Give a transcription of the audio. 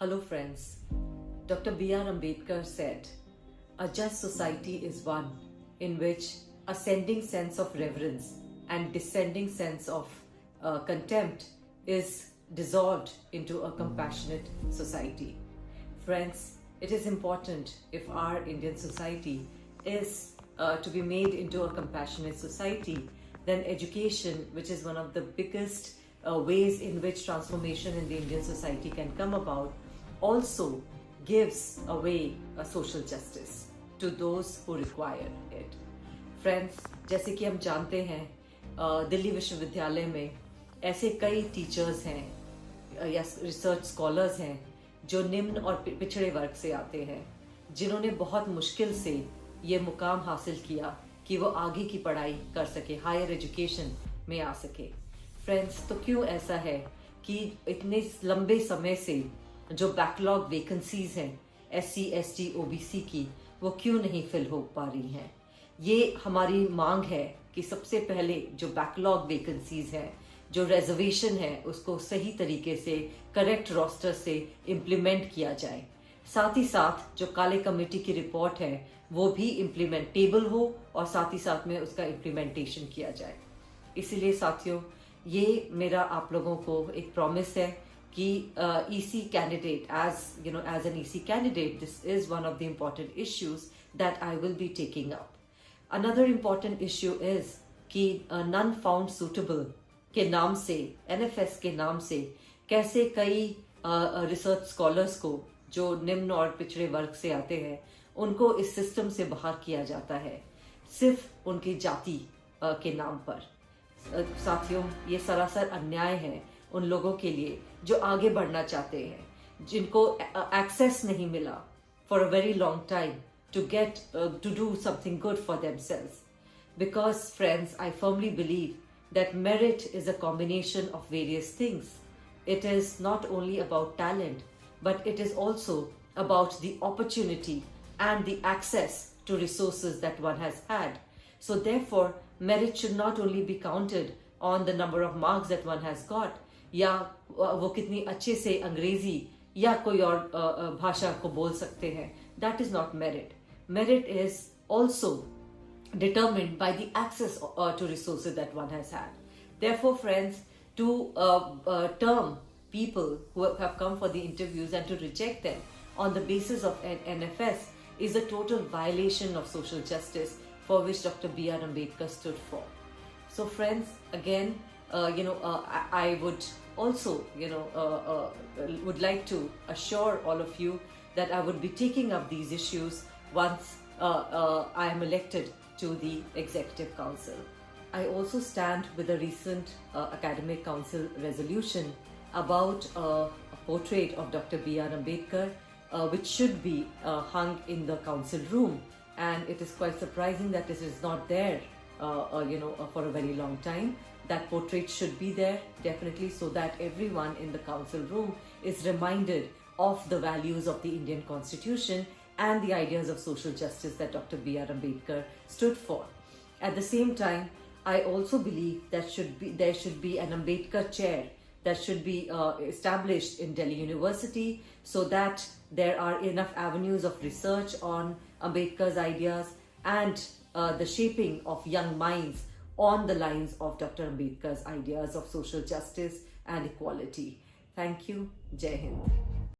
Hello friends, Dr. B.R. Ambedkar said, "A just society is one in which ascending sense of reverence and descending sense of contempt is dissolved into a compassionate society." Friends, it is important if our Indian society is to be made into a compassionate society, then education, which is one of the biggest ways in which transformation in the Indian society can come about, also gives away a social justice to those who require it. Friends, जैसे कि हम जानते हैं दिल्ली विश्वविद्यालय में ऐसे कई teachers हैं या रिसर्च स्कॉलर्स हैं जो निम्न और पिछड़े वर्ग से आते हैं, जिन्होंने बहुत मुश्किल से ये मुकाम हासिल किया कि वो आगे की पढ़ाई कर सके, हायर एजुकेशन में आ सके। फ्रेंड्स, तो क्यों ऐसा है कि इतने लंबे समय से जो बैकलॉग वैकेंसीज हैं SC, ST, OBC की, वो क्यों नहीं फिल हो पा रही हैं? ये हमारी मांग है कि सबसे पहले जो बैकलॉग वैकेंसीज हैं, जो रिजर्वेशन है, उसको सही तरीके से करेक्ट रोस्टर से इम्प्लीमेंट किया जाए। साथ ही साथ जो काले कमेटी की रिपोर्ट है वो भी इम्प्लीमेंटेबल हो और साथ ही साथ में उसका इम्प्लीमेंटेशन किया जाए। इसीलिए साथियों, ये मेरा आप लोगों को एक प्रॉमिस है कि EC candidate, as an EC candidate, this is one of the important issues that I will be taking up. Another important issue is कि none found suitable के नाम से, NFS के नाम से कैसे कई रिसर्च स्कॉलर्स को जो निम्न और पिछड़े वर्ग से आते हैं उनको इस सिस्टम से बाहर किया जाता है सिर्फ उनकी जाति के नाम पर। साथियों, ये सरासर अन्याय है उन लोगों के लिए जो आगे बढ़ना चाहते हैं, जिनको एक्सेस नहीं मिला for a very long time to do something good for themselves. Because friends, I firmly believe that merit is a combination of various things. It is not only about talent, but it is also about the opportunity and the access to resources that one has had. So therefore, merit should not only be counted on the number of marks that one has got, या वो कितनी अच्छे से अंग्रेजी या कोई और भाषा को बोल सकते हैं. That is not merit. Merit is also determined by the access to resources that one has had. Therefore, friends, to term people who have come for the interviews and to reject them on the basis of an NFS is a total violation of social justice for which Dr. B.R. Ambedkar stood for. So, friends, again, I would also, would like to assure all of you that I would be taking up these issues once I am elected to the Executive Council. I also stand with a recent Academic Council resolution about a portrait of Dr. B.R. Ambedkar, which should be hung in the council room, and it is quite surprising that it is not there, for a very long time. That portrait should be there, definitely, so that everyone in the council room is reminded of the values of the Indian Constitution and the ideas of social justice that Dr. B.R. Ambedkar stood for. At the same time, I also believe that there should be an Ambedkar chair that should be established in Delhi University so that there are enough avenues of research on Ambedkar's ideas and the shaping of young minds on the lines of Dr. Ambedkar's ideas of social justice and equality. Thank you. Jai Hind.